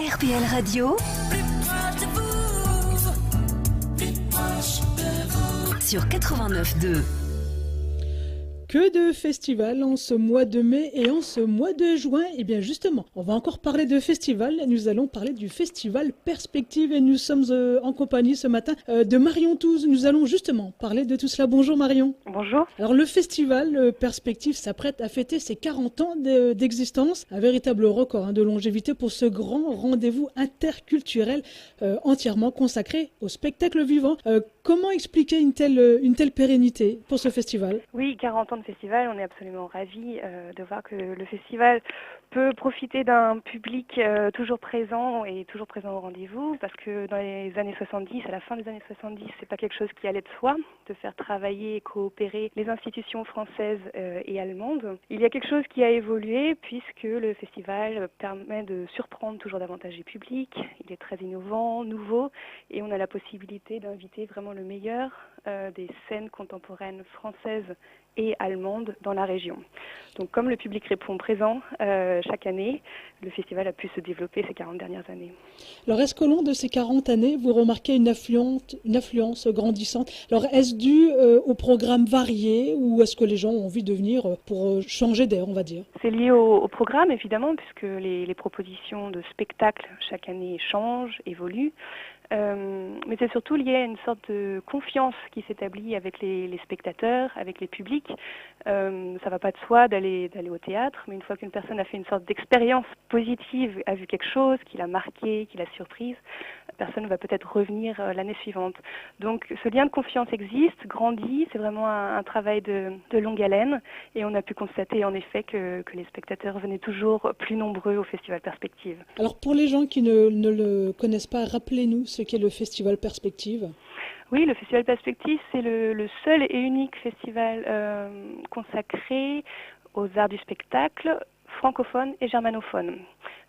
RPL Radio, sur 89.2. Que de festivals en ce mois de mai et en ce mois de juin. Et bien justement, on va encore parler de festivals. Nous allons parler du festival Perspective et nous sommes en compagnie ce matin de Marion Touze. Nous allons justement parler de tout cela. Bonjour Marion. Bonjour. Alors le festival Perspective s'apprête à fêter ses 40 ans d'existence. Un véritable record de longévité pour ce grand rendez-vous interculturel entièrement consacré au spectacle vivant. Comment expliquer une telle pérennité pour ce festival ? Oui, 40 ans de festival, on est absolument ravis de voir que le festival peut profiter d'un public toujours présent au rendez-vous, parce que dans les années 70, à la fin des années 70, c'est pas quelque chose qui allait de soi, de faire travailler et coopérer les institutions françaises et allemandes. Il y a quelque chose qui a évolué puisque le festival permet de surprendre toujours davantage les publics, il est très innovant, nouveau, et on a la possibilité d'inviter vraiment le meilleur des scènes contemporaines françaises et allemandes dans la région. Donc comme le public répond présent chaque année, le festival a pu se développer ces 40 dernières années. Alors est-ce qu'au long de ces 40 années, vous remarquez une affluence grandissante ? Alors est-ce dû au programme varié ou est-ce que les gens ont envie de venir pour changer d'air, on va dire ? C'est lié au programme évidemment, puisque les propositions de spectacles chaque année changent, évoluent. Mais c'est surtout lié à une sorte de confiance qui s'établit avec les spectateurs, avec les publics. Ça va pas de soi d'aller au théâtre, mais une fois qu'une personne a fait une sorte d'expérience positive, a vu quelque chose qui l'a marqué, qui l'a surprise, la personne va peut-être revenir l'année suivante. Donc ce lien de confiance existe, grandit, c'est vraiment un travail de longue haleine, et on a pu constater en effet que les spectateurs venaient toujours plus nombreux au Festival Perspective. Alors pour les gens qui ne le connaissent pas, rappelez-nous ce qu'est le Festival Perspective. Oui, le Festival Perspective, c'est le seul et unique festival consacré aux arts du spectacle francophones et germanophones.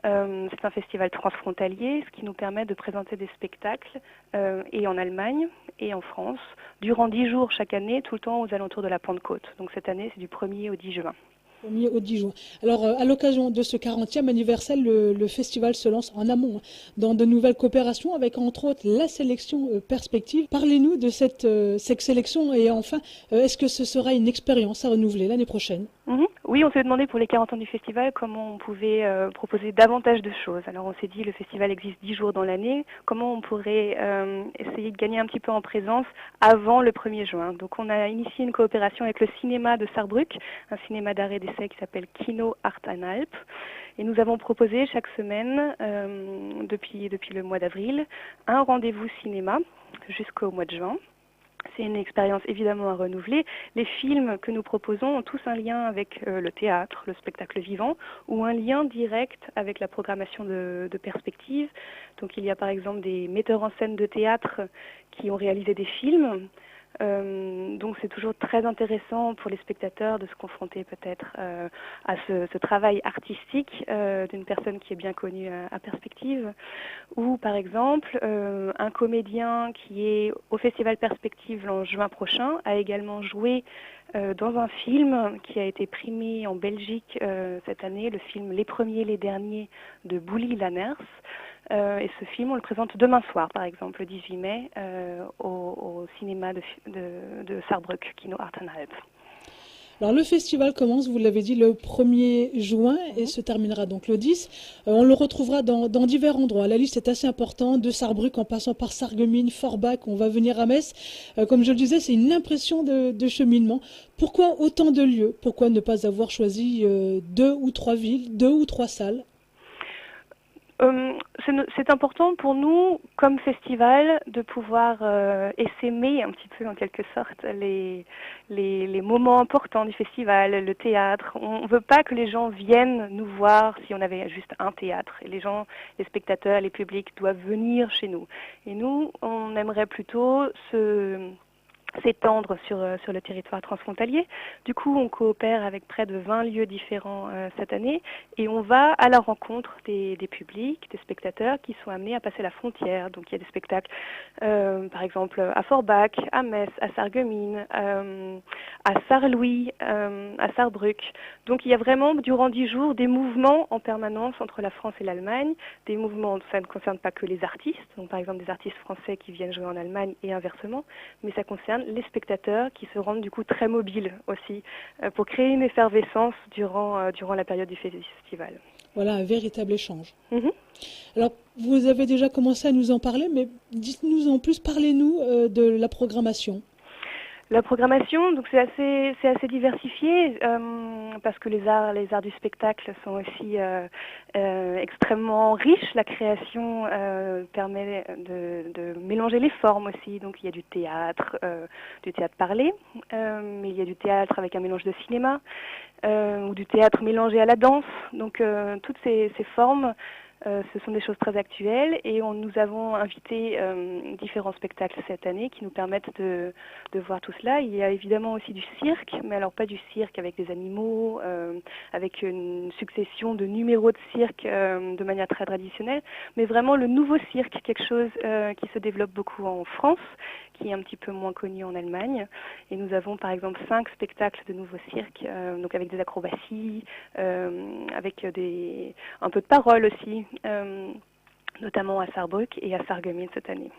C'est un festival transfrontalier, ce qui nous permet de présenter des spectacles et en Allemagne et en France durant 10 jours chaque année, tout le temps aux alentours de la Pentecôte. Donc cette année, c'est du 1er au 10 juin. Au 10 juin. Alors, à l'occasion de ce 40e anniversaire, le festival se lance en amont dans de nouvelles coopérations avec, entre autres, la sélection Perspective. Parlez-nous de cette sélection et enfin, est-ce que ce sera une expérience à renouveler l'année prochaine ? Oui, on s'est demandé pour les 40 ans du festival comment on pouvait proposer davantage de choses. Alors on s'est dit, le festival existe 10 jours dans l'année, comment on pourrait essayer de gagner un petit peu en présence avant le 1er juin. Donc on a initié une coopération avec le cinéma de Saarbrück, un cinéma d'art et d'essai qui s'appelle Kino Art Alp. Et nous avons proposé chaque semaine, depuis le mois d'avril, un rendez-vous cinéma jusqu'au mois de juin. C'est une expérience évidemment à renouveler. Les films que nous proposons ont tous un lien avec le théâtre, le spectacle vivant, ou un lien direct avec la programmation de Perspective. Donc il y a par exemple des metteurs en scène de théâtre qui ont réalisé des films. Donc c'est toujours très intéressant pour les spectateurs de se confronter peut-être à ce travail artistique d'une personne qui est bien connue à Perspective, ou par exemple un comédien qui est au Festival Perspective en juin prochain a également joué dans un film qui a été primé en Belgique cette année, le film Les Premiers, les Derniers de Bouli Lanners. Et ce film, on le présente demain soir, par exemple, le 18 mai, au cinéma de Saarbrück, Kino Art Alp. Alors le festival commence, vous l'avez dit, le 1er juin et se terminera donc le 10. On le retrouvera dans divers endroits. La liste est assez importante, de Saarbrück en passant par Sarreguemines, Forbach, on va venir à Metz. Comme je le disais, c'est une impression de cheminement. Pourquoi autant de lieux ? Pourquoi ne pas avoir choisi 2 ou 3 villes, 2 ou 3 salles ? C'est important pour nous, comme festival, de pouvoir essaimer un petit peu, en quelque sorte, les moments importants du festival, le théâtre. On ne veut pas que les gens viennent nous voir si on avait juste un théâtre. Et les gens, les spectateurs, les publics doivent venir chez nous. Et nous, on aimerait plutôt se s'étendre sur le territoire transfrontalier. Du coup, on coopère avec près de 20 lieux différents cette année et on va à la rencontre des publics, des spectateurs qui sont amenés à passer la frontière. Donc il y a des spectacles, par exemple, à Forbach, à Metz, à Sarreguemines, à Sarre-Louis, à Sarrebruck. Donc il y a vraiment, durant 10 jours, des mouvements en permanence entre la France et l'Allemagne. Des mouvements, ça ne concerne pas que les artistes, donc par exemple des artistes français qui viennent jouer en Allemagne et inversement, mais ça concerne les spectateurs qui se rendent du coup très mobiles aussi pour créer une effervescence durant la période du festival. Voilà, un véritable échange. Mm-hmm. Alors, vous avez déjà commencé à nous en parler, mais dites-nous en plus, parlez-nous de la programmation. La programmation, donc c'est assez diversifié parce que les arts du spectacle sont aussi extrêmement riches. La création permet de mélanger les formes aussi. Donc il y a du théâtre parlé, mais il y a du théâtre avec un mélange de cinéma ou du théâtre mélangé à la danse. Donc toutes ces formes. Ce sont des choses très actuelles et nous avons invité différents spectacles cette année qui nous permettent de voir tout cela. Il y a évidemment aussi du cirque, mais alors pas du cirque avec des animaux, avec une succession de numéros de cirque de manière très traditionnelle, mais vraiment le nouveau cirque, quelque chose qui se développe beaucoup en France, qui est un petit peu moins connu en Allemagne. Et nous avons par exemple 5 spectacles de nouveau cirque, donc avec des acrobaties, avec un peu de parole aussi. Notamment à Sarrebruck et à Sarreguemines cette année.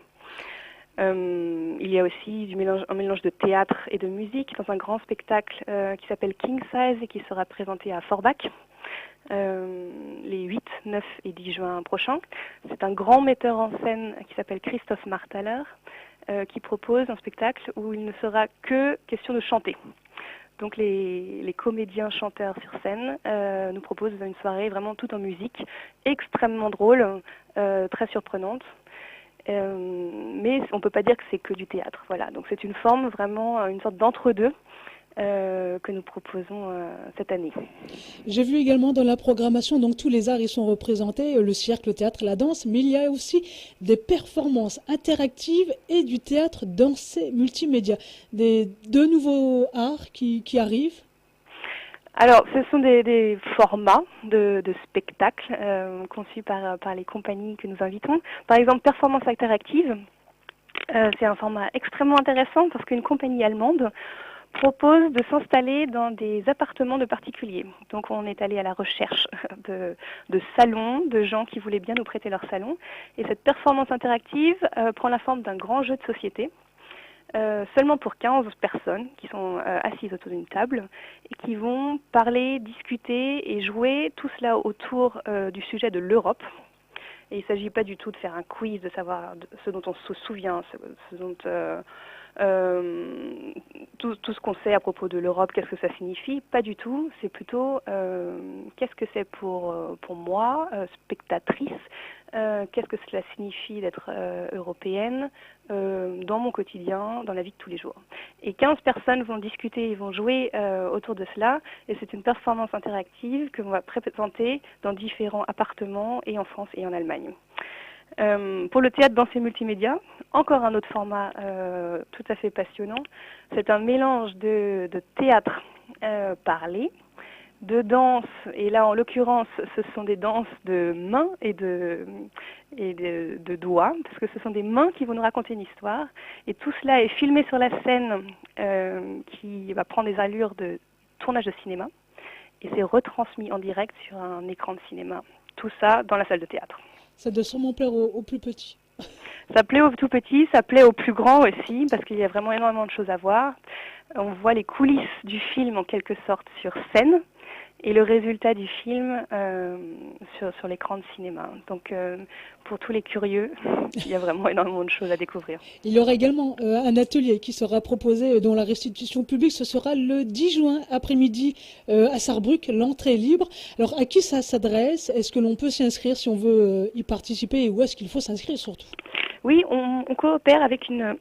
Il y a aussi un mélange de théâtre et de musique dans un grand spectacle qui s'appelle King Size et qui sera présenté à Forbach les 8, 9 et 10 juin prochains. C'est un grand metteur en scène qui s'appelle Christophe Marthaler qui propose un spectacle où il ne sera que question de chanter. Donc les comédiens chanteurs sur scène nous proposent une soirée vraiment toute en musique, extrêmement drôle, très surprenante. Mais on ne peut pas dire que c'est que du théâtre. Voilà. Donc c'est une forme vraiment, une sorte d'entre-deux que nous proposons cette année. J'ai vu également dans la programmation, donc tous les arts y sont représentés, le cirque, le théâtre, la danse, mais il y a aussi des performances interactives et du théâtre dansé multimédia. Deux nouveaux arts qui arrivent. Alors, ce sont des formats de spectacles conçus par les compagnies que nous invitons. Par exemple, performance interactive, c'est un format extrêmement intéressant parce qu'une compagnie allemande propose de s'installer dans des appartements de particuliers. Donc on est allé à la recherche de salons, de gens qui voulaient bien nous prêter leur salon. Et cette performance interactive prend la forme d'un grand jeu de société, seulement pour 15 personnes qui sont assises autour d'une table et qui vont parler, discuter et jouer tout cela autour du sujet de l'Europe. Et il ne s'agit pas du tout de faire un quiz, de savoir ce dont on se souvient, ce dont... tout ce qu'on sait à propos de l'Europe, qu'est-ce que ça signifie? Pas du tout. C'est plutôt qu'est-ce que c'est pour moi, spectatrice, qu'est-ce que cela signifie d'être européenne dans mon quotidien, dans la vie de tous les jours. Et 15 personnes vont discuter et vont jouer autour de cela. Et c'est une performance interactive que l'on va présenter dans différents appartements et en France et en Allemagne. Pour le théâtre dansé multimédia, encore un autre format tout à fait passionnant. C'est un mélange de théâtre parlé, de danse, et là en l'occurrence ce sont des danses de mains et de doigts, parce que ce sont des mains qui vont nous raconter une histoire, et tout cela est filmé sur la scène qui va prendre des allures de tournage de cinéma, et c'est retransmis en direct sur un écran de cinéma. Tout ça dans la salle de théâtre. Ça doit sûrement plaire aux plus petits. Ça plaît aux tout petits, ça plaît aux plus grands aussi, parce qu'il y a vraiment énormément de choses à voir. On voit les coulisses du film en quelque sorte sur scène et le résultat du film sur l'écran de cinéma. Donc pour tous les curieux, il y a vraiment énormément de choses à découvrir. Il y aura également un atelier qui sera proposé dont la restitution publique, ce sera le 10 juin après-midi à Sarrebruck. L'entrée est libre. Alors à qui ça s'adresse? Est-ce que l'on peut s'y inscrire si on veut y participer et où est-ce qu'il faut s'inscrire surtout? Oui, on coopère avec une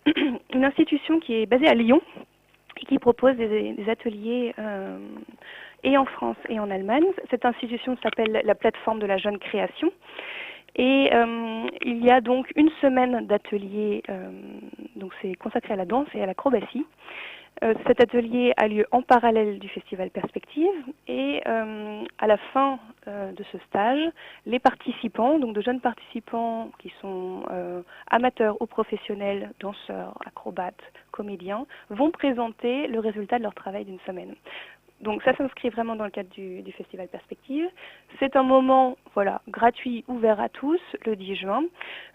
institution qui est basée à Lyon et qui propose des ateliers et en France et en Allemagne. Cette institution s'appelle la plateforme de la jeune création. Et il y a donc une semaine d'ateliers donc c'est consacré à la danse et à l'acrobatie. Cet atelier a lieu en parallèle du festival Perspective et à la fin de ce stage, les participants, donc de jeunes participants qui sont amateurs ou professionnels, danseurs, acrobates, comédiens, vont présenter le résultat de leur travail d'une semaine. Donc ça s'inscrit vraiment dans le cadre du festival Perspective. C'est un moment gratuit, ouvert à tous, le 10 juin.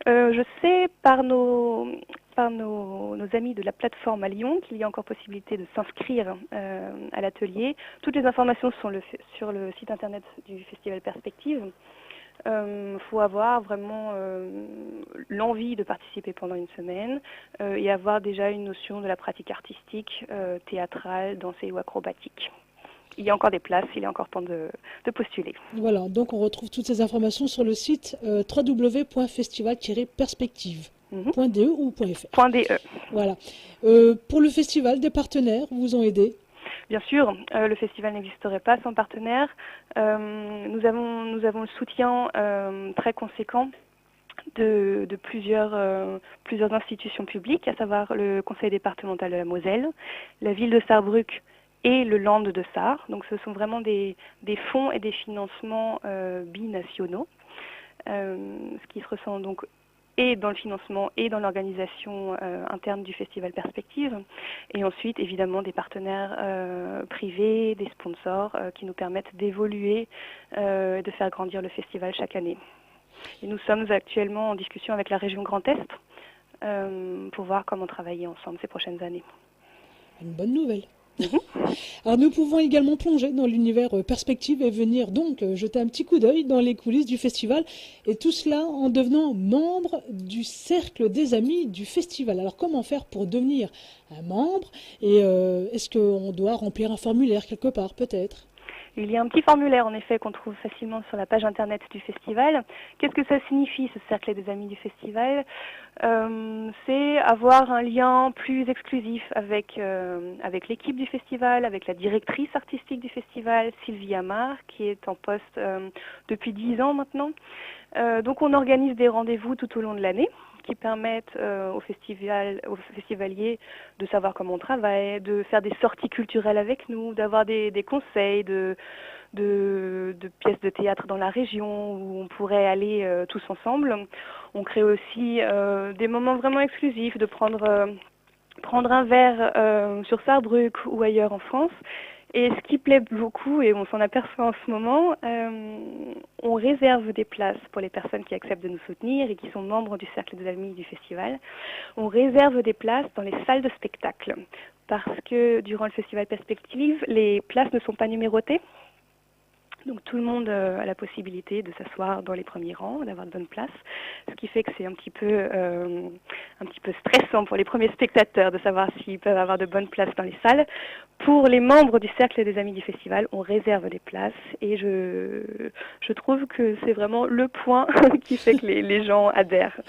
Je sais par nos amis de la plateforme à Lyon qu'il y a encore possibilité de s'inscrire à l'atelier. Toutes les informations sont sur le site internet du festival Perspective. Faut avoir vraiment l'envie de participer pendant une semaine et avoir déjà une notion de la pratique artistique, théâtrale, dansée ou acrobatique. Il y a encore des places, il est encore temps de postuler. Voilà, donc on retrouve toutes ces informations sur le site www.festival-perspective.de ou .fr. .de. Voilà. Pour le festival, des partenaires vous ont aidé? Bien sûr, le festival n'existerait pas sans partenaires. Nous avons le soutien très conséquent de plusieurs institutions publiques, à savoir le Conseil départemental de la Moselle, la ville de Sarrebruck et le Land de Sarre. Donc ce sont vraiment des fonds et des financements binationaux, ce qui se ressent donc et dans le financement et dans l'organisation interne du festival Perspective. Et ensuite, évidemment, des partenaires privés, des sponsors qui nous permettent d'évoluer et de faire grandir le festival chaque année. Et nous sommes actuellement en discussion avec la région Grand Est pour voir comment travailler ensemble ces prochaines années. Une bonne nouvelle. Alors nous pouvons également plonger dans l'univers Perspective et venir donc jeter un petit coup d'œil dans les coulisses du festival, et tout cela en devenant membre du cercle des amis du festival. Alors comment faire pour devenir un membre, et est-ce qu'on doit remplir un formulaire quelque part peut-être? Il y a un petit formulaire en effet qu'on trouve facilement sur la page internet du festival. Qu'est-ce que ça signifie, ce cercle des amis du festival? C'est avoir un lien plus exclusif avec l'équipe du festival, avec la directrice artistique du festival, Sylvie Amar, qui est en poste depuis 10 ans maintenant. Donc on organise des rendez-vous tout au long de l'année qui permettent aux festivaliers de savoir comment on travaille, de faire des sorties culturelles avec nous, d'avoir des conseils, de pièces de théâtre dans la région où on pourrait aller tous ensemble. On crée aussi des moments vraiment exclusifs, de prendre un verre sur Sarrebruck ou ailleurs en France. Et ce qui plaît beaucoup, et on s'en aperçoit en ce moment, on réserve des places pour les personnes qui acceptent de nous soutenir et qui sont membres du cercle des amis du festival. On réserve des places dans les salles de spectacle parce que durant le festival Perspective, les places ne sont pas numérotées. Donc tout le monde a la possibilité de s'asseoir dans les premiers rangs, d'avoir de bonnes places, ce qui fait que c'est un petit peu stressant pour les premiers spectateurs de savoir s'ils peuvent avoir de bonnes places dans les salles. Pour les membres du cercle des amis du festival, on réserve des places et je trouve que c'est vraiment le point qui fait que les gens adhèrent.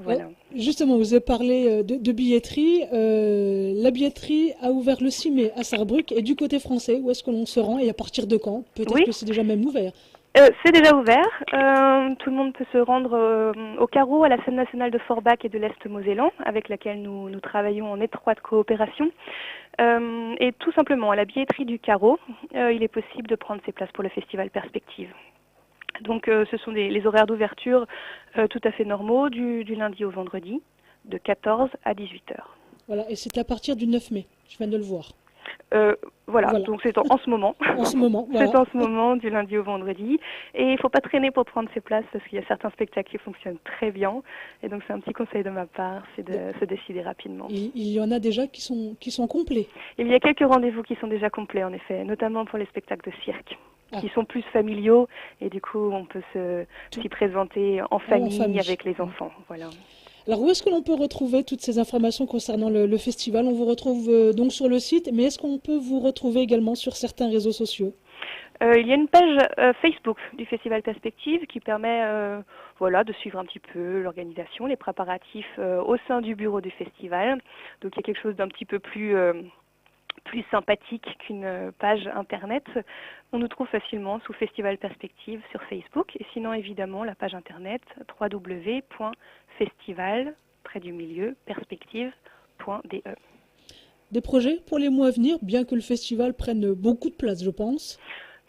Voilà. Justement, vous avez parlé de billetterie. La billetterie a ouvert le 6 mai à Sarrebruck. Et du côté français, où est-ce que l'on se rend et à partir de quand? Peut-être que c'est déjà même ouvert. C'est déjà ouvert. Tout le monde peut se rendre au carreau, à la scène nationale de Forbach et de l'Est mosellan, avec laquelle nous travaillons en étroite coopération. Et tout simplement, à la billetterie du carreau, il est possible de prendre ses places pour le festival Perspective. Donc ce sont les horaires d'ouverture tout à fait normaux, du lundi au vendredi, de 14 à 18h. Voilà, et c'est à partir du 9 mai, je viens de le voir. Voilà, donc c'est en ce moment. En ce moment, voilà. C'est en ce moment, du lundi au vendredi. Et il ne faut pas traîner pour prendre ses places parce qu'il y a certains spectacles qui fonctionnent très bien. Et donc c'est un petit conseil de ma part, c'est de se décider rapidement. Il y en a déjà qui sont complets. Il y a quelques rendez-vous qui sont déjà complets en effet, notamment pour les spectacles de cirque, qui sont plus familiaux. Et du coup, on peut s'y présenter en famille avec les enfants. Voilà. Alors où est-ce que l'on peut retrouver toutes ces informations concernant le festival? On vous retrouve donc sur le site, mais est-ce qu'on peut vous retrouver également sur certains réseaux sociaux? Il y a une page Facebook du Festival Perspective qui permet de suivre un petit peu l'organisation, les préparatifs au sein du bureau du festival. Donc il y a quelque chose d'un petit peu plus sympathique qu'une page internet. On nous trouve facilement sous Festival Perspective sur Facebook, et sinon évidemment la page internet www.festival-perspective.de. du milieu, perspective.de. Des projets pour les mois à venir, bien que le festival prenne beaucoup de place, je pense.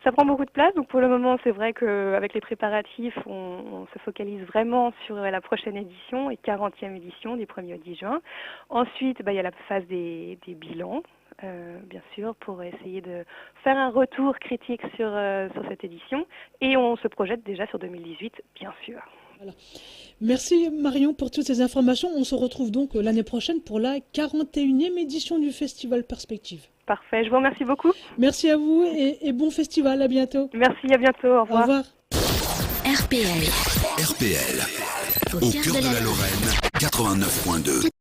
Ça prend beaucoup de place, donc pour le moment, c'est vrai qu'avec les préparatifs, on se focalise vraiment sur la prochaine édition et 40e édition du 1er au 10 juin. Ensuite, il y a la phase des bilans, bien sûr, pour essayer de faire un retour critique sur cette édition. Et on se projette déjà sur 2018, bien sûr. Voilà. Merci Marion pour toutes ces informations. On se retrouve donc l'année prochaine pour la 41e édition du Festival Perspective. Parfait, je vous remercie beaucoup. Merci à vous et bon festival, à bientôt. Merci, à bientôt, au revoir. Au revoir. RPL. RPL, au cœur de la Lorraine, 89.2.